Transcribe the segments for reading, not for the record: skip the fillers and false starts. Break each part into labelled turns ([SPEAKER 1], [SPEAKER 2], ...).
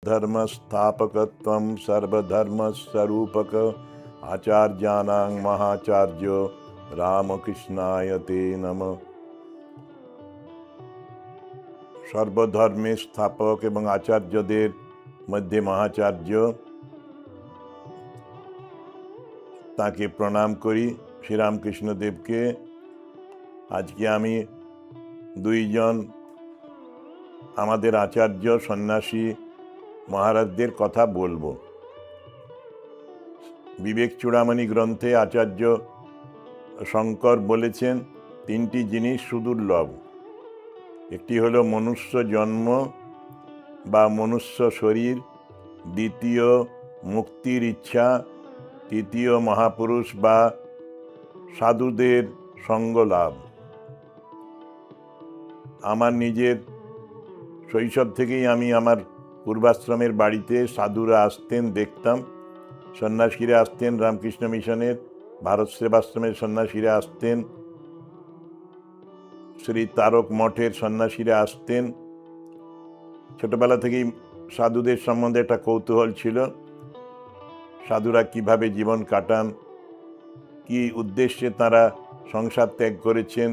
[SPEAKER 1] धर्मस्थापकत्वं सर्वधर्मस्वरूपक आचार्याणां महाचार्यो রামকৃষ্ণায় তে নমঃ। সর্বধর্মের স্থাপক এবং আচার্যদের মধ্যে মহাচার্য, তাকে প্রণাম করি শ্রীরামকৃষ্ণদেবকে। আজকে আমি দুইজন আমাদের আচার্য সন্ন্যাসী মহারাজদের কথা বলবো। বিবেক চূড়ামণি গ্রন্থে আচার্য শঙ্কর বলেছেন তিনটি জিনিস সুদুর্লভ। একটি হলো মনুষ্য জন্ম বা মনুষ্য শরীর, দ্বিতীয় মুক্তির ইচ্ছা, তৃতীয় মহাপুরুষ বা সাধুদের সঙ্গ লাভ। আমার নিজের শৈশব থেকেই আমি আমার পূর্বাশ্রমের বাড়িতে সাধুরা আসতেন, দেখতাম। সন্ন্যাসীরা আসতেন, রামকৃষ্ণ মিশনের ভারত সেবাশ্রমের সন্ন্যাসীরা আসতেন, শ্রী তারক মঠের সন্ন্যাসীরা আসতেন। ছোটবেলা থেকেই সাধুদের সম্বন্ধে একটা কৌতূহল ছিল। সাধুরা কিভাবে জীবন কাটান, কি উদ্দেশ্যে তারা সংসার ত্যাগ করেছেন,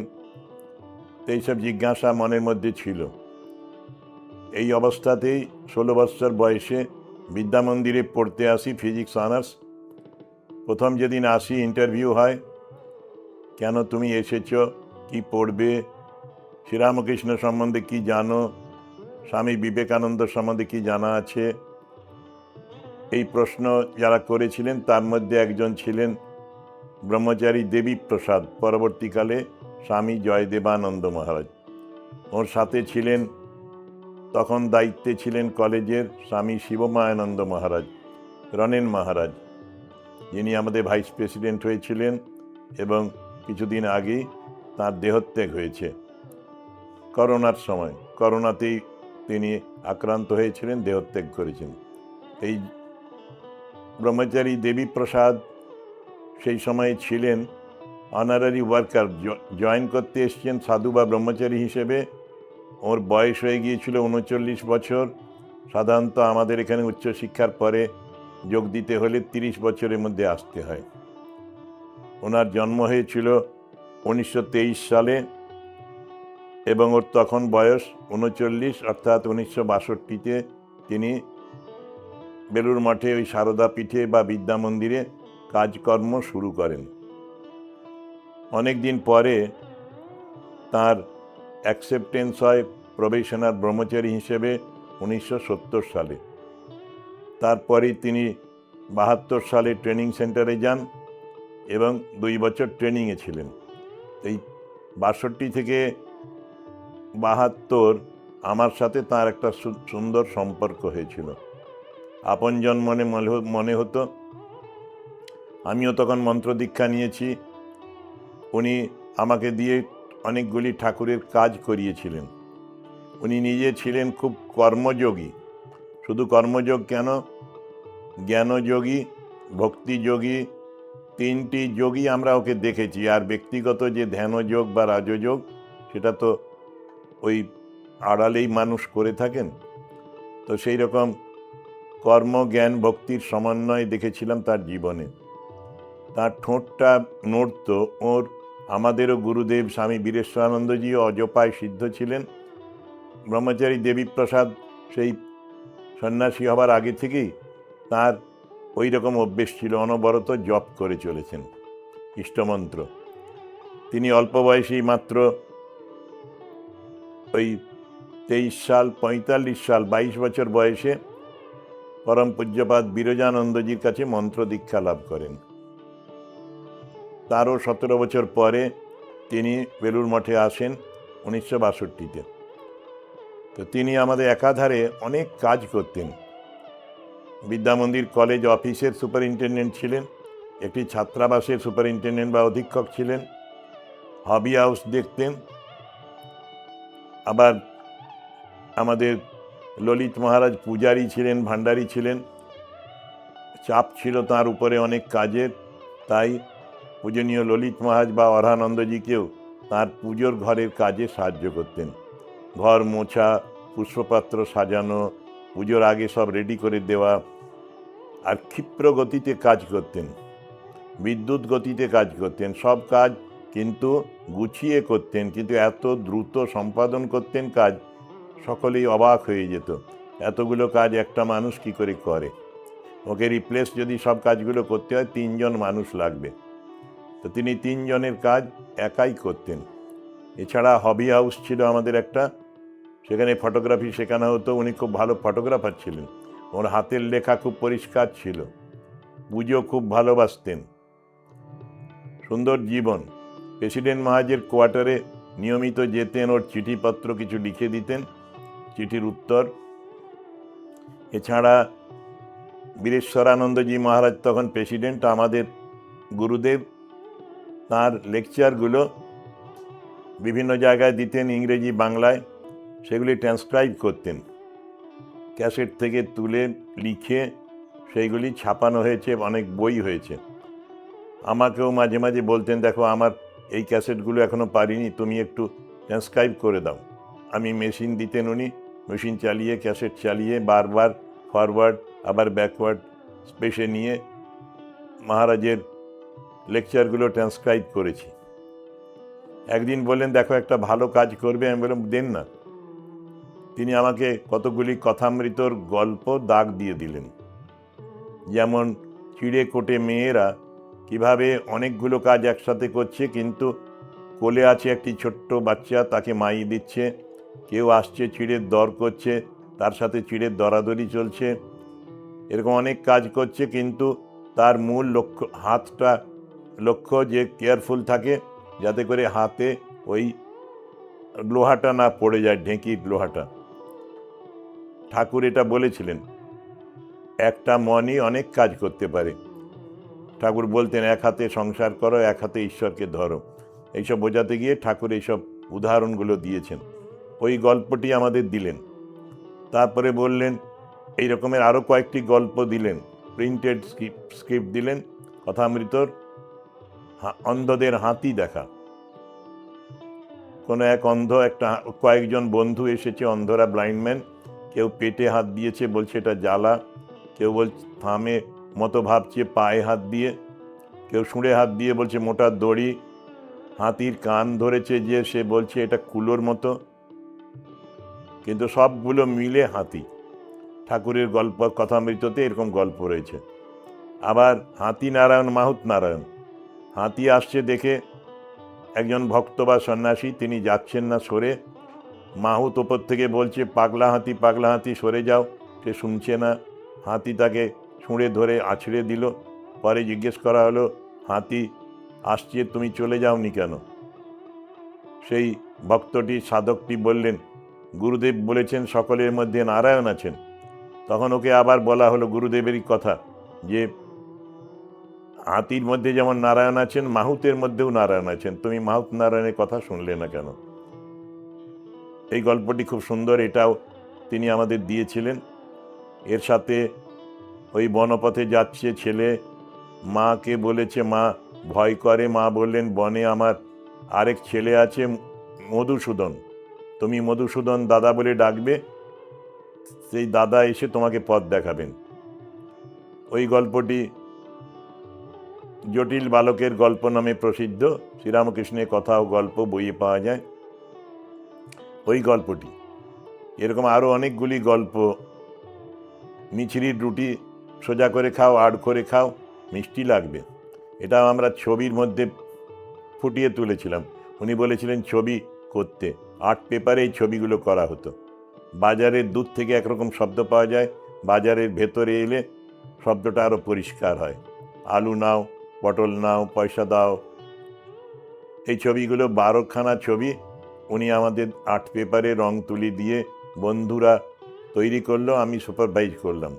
[SPEAKER 1] এইসব জিজ্ঞাসা মনের মধ্যে ছিল। এই অবস্থাতেই 16 বছর বয়সে বিদ্যা মন্দিরে পড়তে আসি, ফিজিক্স অনার্স। প্রথম যেদিন আসি ইন্টারভিউ হয়, কেন তুমি এসেছ, কি পড়বে, শ্রীরামকৃষ্ণ সম্বন্ধে কি জানো, স্বামী বিবেকানন্দ সম্বন্ধে কি জানা আছে। এই প্রশ্ন যারা করেছিলেন তার মধ্যে একজন ছিলেন ব্রহ্মচারী দেবী প্রসাদ, পরবর্তীকালে স্বামী জয়দেবানন্দ মহারাজ। ওর সাথে ছিলেন, তখন দায়িত্বে ছিলেন কলেজের স্বামী শিবমায়ানন্দ মহারাজ, রনেন মহারাজ, যিনি আমাদের ভাইস প্রেসিডেন্ট হয়েছিলেন এবং কিছুদিন আগেই তাঁর দেহত্যাগ হয়েছে করোনার সময়। করোনাতেই তিনি আক্রান্ত হয়েছিলেন, দেহত্যাগ করেছেন। এই ব্রহ্মচারী দেবী প্রসাদ সেই সময় ছিলেন অনারারি ওয়ার্কার, জয়েন করতে এসছেন সাধু বা ব্রহ্মচারী হিসেবে। ওর বয়স হয়ে গিয়েছিল 39 বছর। সাধারণত আমাদের এখানে উচ্চশিক্ষার পরে যোগ দিতে হলে 30 বছরের মধ্যে আসতে হয়। ওনার জন্ম হয়েছিল 1923 সালে এবং ওর তখন বয়স 39, অর্থাৎ 1962-তে তিনি বেলুর মঠে ওই সারদা পীঠে বা বিদ্যা মন্দিরে কাজকর্ম শুরু করেন। অনেক দিন পরে তার অ্যাকসেপ্টেন্স হয় প্রবেশনার ব্রহ্মচারী হিসেবে 1970 সালে। তারপরেই তিনি 72 সালে ট্রেনিং সেন্টারে যান এবং 2 বছর ট্রেনিংয়ে ছিলেন। এই 62 থেকে 72 আমার সাথে তার একটা সুন্দর সম্পর্ক হয়েছিল, আপনজন মনে হতো। আমিও তখন মন্ত্র দীক্ষা নিয়েছি। উনি আমাকে দিয়ে অনেকগুলি ঠাকুরের কাজ করিয়েছিলেন। উনি নিজে ছিলেন খুব কর্মযোগী। শুধু কর্মযোগ কেন, জ্ঞানযোগী, ভক্তিযোগী, 3টি যোগই আমরা ওকে দেখেছি। আর ব্যক্তিগত যে ধ্যানযোগ বা রাজযোগ, সেটা তো ওই আড়ালেই মানুষ করে থাকেন। তো সেই রকম কর্ম, জ্ঞান, ভক্তির সমন্বয় দেখেছিলাম তার জীবনে। তার ঠোঁটটা নড়ত। ওর আমাদেরও গুরুদেব স্বামী বীরেশ্বরানন্দজিও অজপায় সিদ্ধ ছিলেন। ব্রহ্মচারী দেবীপ্রসাদ সেই সন্ন্যাসী হবার আগে থেকেই তার ওই রকম অভ্যেস ছিল, অনবরত জপ করে চলেছেন ইষ্টমন্ত্র। তিনি অল্প বয়সেই মাত্র ওই 23 সাল, 45 সাল, 22 বছর বয়সে পরম পূজ্যপাদ বিরজানন্দজির কাছে মন্ত্র দীক্ষা লাভ করেন। তারও 17 বছর পরে তিনি বেলুর মঠে আসেন 1962-তে। তো তিনি আমাদের একাধারে অনেক কাজ করতেন। বিদ্যামন্দির কলেজ অফিসের সুপারিনটেন্ডেন্ট ছিলেন, একটি ছাত্রাবাসের সুপারিনটেন্ডেন্ট বা অধীক্ষক ছিলেন, হবি হাউস দেখতেন। আবার আমাদের ললিত মহারাজ পূজারী ছিলেন, ভান্ডারী ছিলেন। চাপ ছিল তার উপরে অনেক কাজের, তাই পূজনীয় ললিত মহারাজ বা অরানন্দজিকেও তার পুজোর ঘরের কাজে সাহায্য করতেন। ঘর মোছা, পুষ্পপাত্র সাজানো, পুজোর আগে সব রেডি করে দেওয়া। আর ক্ষিপ্র গতিতে কাজ করতেন, বিদ্যুৎ গতিতে কাজ করতেন, সব কাজ কিন্তু গুছিয়ে করতেন, কিন্তু এত দ্রুত সম্পাদন করতেন কাজ, সকলেই অবাক হয়ে যেত এতগুলো কাজ একটা মানুষ কি করে করে। ওকে রিপ্লেস যদি সব কাজগুলো করতে হয় 3 জন মানুষ লাগবে, তো তিনি 3 জনের কাজ একাই করতেন। এছাড়া হবি হাউস ছিল আমাদের একটা, সেখানে ফটোগ্রাফি শেখানো হতো। উনি খুব ভালো ফটোগ্রাফার ছিলেন, ওর হাতের লেখা খুব পরিষ্কার ছিল, পুজো খুব ভালোবাসতেন। সুন্দর জীবন। প্রেসিডেন্ট মহাজের কোয়ার্টারে নিয়মিত যেতেন, ওর চিঠিপত্র কিছু লিখে দিতেন, চিঠির উত্তর। এছাড়া বীরেশ্বরানন্দজি মহারাজ তখন প্রেসিডেন্ট, আমাদের গুরুদেব, তার লেকচারগুলো বিভিন্ন জায়গায় দিতেন, ইংরেজি বাংলায়, সেগুলি ট্রান্সক্রাইব করতেন, ক্যাসেট থেকে তুলে লিখে সেইগুলি ছাপানো হয়েছে, অনেক বই হয়েছে। আমাকেও মাঝে মাঝে বলতেন, দেখো আমার এই ক্যাসেটগুলো এখনো পারিনি, তুমি একটু ট্রান্সক্রাইব করে দাও। আমি মেশিন দিতেন, উনি মেশিন চালিয়ে ক্যাসেট চালিয়ে বারবার ফরওয়ার্ড আবার ব্যাকওয়ার্ড স্পেসে নিয়ে মহারাজের লেকচারগুলো ট্রান্সক্রাইব করেছি। একদিন বললেন, দেখো একটা ভালো কাজ করবে। আমি বললাম, দেন না। তিনি আমাকে কতগুলি কথামৃতর গল্প দাগ দিয়ে দিলেন, যেমন চিড়ে কোটে মেয়েরা কিভাবে অনেকগুলো কাজ একসাথে করছে, কিন্তু কোলে আছে একটি ছোট্ট বাচ্চা, তাকে মাই দিচ্ছে, কেউ আসছে চিড়ের দর করছে, তার সাথে চিড়ের দরাদরি চলছে, এরকম অনেক কাজ করছে, কিন্তু তার মূল লক্ষ্য, হাতটা লক্ষ্য যে কেয়ারফুল থাকে যাতে করে হাতে ওই লোহাটা না পড়ে যায়, ঢেঁকির লোহাটা। ঠাকুর এটা বলেছিলেন, একটা মনই অনেক কাজ করতে পারে। ঠাকুর বলতেন, এক হাতে সংসার করো, এক হাতে ঈশ্বরকে ধরো। এইসব বোঝাতে গিয়ে ঠাকুর এইসব উদাহরণগুলো দিয়েছেন। ওই গল্পটি আমাদের দিলেন। তারপরে বললেন, এই রকমের আরও কয়েকটি গল্প দিলেন, প্রিন্টেড স্ক্রিপ্ট দিলেন কথামৃতর। অন্ধদের হাতি দেখা। কোনো এক অন্ধ, কয়েকজন বন্ধু এসেছে, অন্ধরা, ব্লাইন্ডম্যান, কেউ পেটে হাত দিয়েছে, বলছে এটা জ্বালা, কেউ বলছে থামে মতো ভাবছে পায়ে হাত দিয়ে, কেউ শুঁড়ে হাত দিয়ে বলছে মোটা দড়ি, হাতির কান ধরেছে যে সে বলছে এটা কুলোর মতো, কিন্তু সবগুলো মিলে হাতি। ঠাকুরের গল্প কথামৃততে এরকম গল্প রয়েছে। আবার হাতি নারায়ণ, মাহুত নারায়ণ। হাতি আসছে দেখে একজন ভক্ত বা সন্ন্যাসী, তিনি যাচ্ছেন না সরে, মাহুত ওপর থেকে বলছে পাগলা হাতি, পাগলা হাতি, সরে যাও। সে শুনছে না। হাতি তাকে ছুঁড়ে ধরে আছড়ে দিল। পরে জিজ্ঞেস করা হলো, হাতি আসছে, তুমি চলে যাওনি কেন? সেই ভক্তটি, সাধকটি বললেন, গুরুদেব বলেছেন সকলের মধ্যে নারায়ণ আছেন। তখন ওকে আবার বলা হলো গুরুদেবেরই কথা, যে হাতির মধ্যে যেমন নারায়ণ আছেন, মাহুতের মধ্যেও নারায়ণ আছেন, তুমি মাহুত নারায়ণের কথা শুনলে না কেন? এই গল্পটি খুব সুন্দর, এটাও তিনি আমাদের দিয়েছিলেন। এর সাথে ওই বনপথে যাচ্ছে ছেলে, মাকে বলেছে, মা ভয় করে, মা বললেন, বনে আমার আরেক ছেলে আছে মধুসূদন, তুমি মধুসূদন দাদা বলে ডাকবে, সেই দাদা এসে তোমাকে পথ দেখাবেন। ওই গল্পটি জটিল বালকের গল্প নামে প্রসিদ্ধ, শ্রীরামকৃষ্ণের কথা ও গল্প বইয়ে পাওয়া যায় ওই গল্পটি। এরকম আরও অনেকগুলি গল্প। মিছরির রুটি সোজা করে খাও, আড় করে খাও, মিষ্টি লাগবে, এটাও আমরা ছবির মধ্যে ফুটিয়ে তুলেছিলাম। উনি বলেছিলেন ছবি করতে, আর্ট পেপারে এই ছবিগুলো করা হতো। বাজারের দুধ থেকে একরকম শব্দ পাওয়া যায়, বাজারের ভেতরে এলে শব্দটা আরও পরিষ্কার হয়। আলু নাও, পটল নাও, পয়সা দাও। এই ছবিগুলো 12খানা ছবি উনি আমাদের আর্ট পেপারে রং তুলি দিয়ে বন্ধুরা তৈরি করলো, আমি সুপারভাইজ করলাম।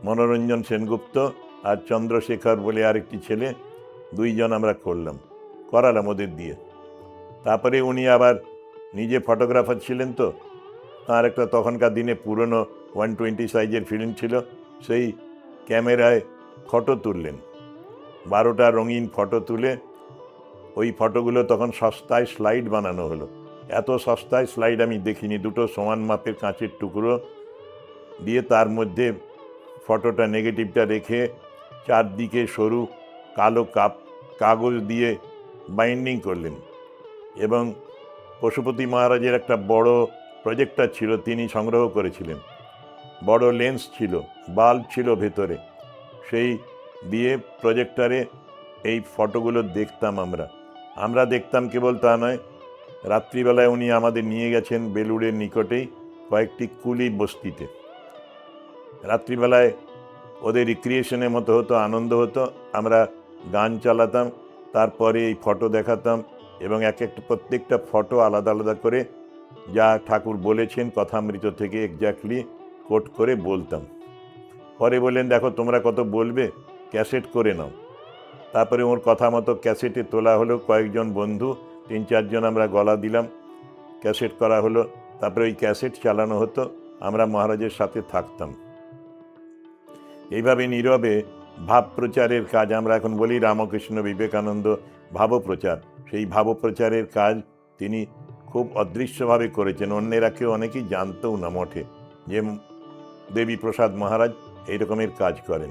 [SPEAKER 1] মনোরঞ্জন সেনগুপ্ত আর চন্দ্রশেখর বলে আরেকটি ছেলে, 2 জন আমরা করালাম ওদের দিয়ে। তারপরে উনি আবার নিজে ফটোগ্রাফার ছিলেন, তো তার একটা তখনকার দিনে পুরনো 120 সাইজের ফিল্ম ছিল, সেই ক্যামেরায় ফটো তুললেন, 12টা রঙিন ফটো তুলে ওই ফটোগুলো তখন সস্তায় স্লাইড বানানো হলো। এত সস্তায় স্লাইড আমি দেখিনি। 2টো সমান মাপের কাঁচের টুকরো, দিয়ে তার মধ্যে ফটোটা নেগেটিভটা রেখে চারদিকে সরু কালো কাগজ দিয়ে বাইন্ডিং করলেন। এবং পশুপতি মহারাজের একটা বড় প্রজেক্টর ছিল, তিনি সংগ্রহ করেছিলেন। বড় লেন্স ছিল, বাল্ব ছিল ভেতরে, সেই দিয়ে প্রজেক্টরে এই ফটোগুলো দেখতাম আমরা দেখতাম। কেবল তা নয়, রাত্রিবেলায় উনি আমাদের নিয়ে গেছেন বেলুড়ের নিকটেই কয়েকটি কুলি বস্তিতে। রাত্রিবেলায় ওদের রিক্রিয়েশনের মতো হতো, আনন্দ হতো। আমরা গান চালাতাম, তারপরে এই ফটো দেখাতাম এবং প্রত্যেকটা ফটো আলাদা আলাদা করে যা ঠাকুর বলেছেন কথামৃত থেকে এক্স্যাক্টলি কোট করে বলতাম। পরে বললেন, দেখো তোমরা কত বলবে, ক্যাসেট করে নাও। তারপরে ওর কথা মতো ক্যাসেটে তোলা হলো, কয়েকজন বন্ধু 3-4 জন আমরা গলা দিলাম, ক্যাসেট করা হলো। তারপরে ওই ক্যাসেট চালানো হতো, আমরা মহারাজের সাথে থাকতাম। এইভাবে নীরবে ভাব প্রচারের কাজ, আমরা এখন বলি রামকৃষ্ণ বিবেকানন্দ ভাবপ্রচার, সেই ভাবপ্রচারের কাজ তিনি খুব অদৃশ্যভাবে করেছেন। অন্যেরা কেউ অনেকেই জানতেও না মঠে যে দেবী প্রসাদ মহারাজ এই রকমের কাজ করেন।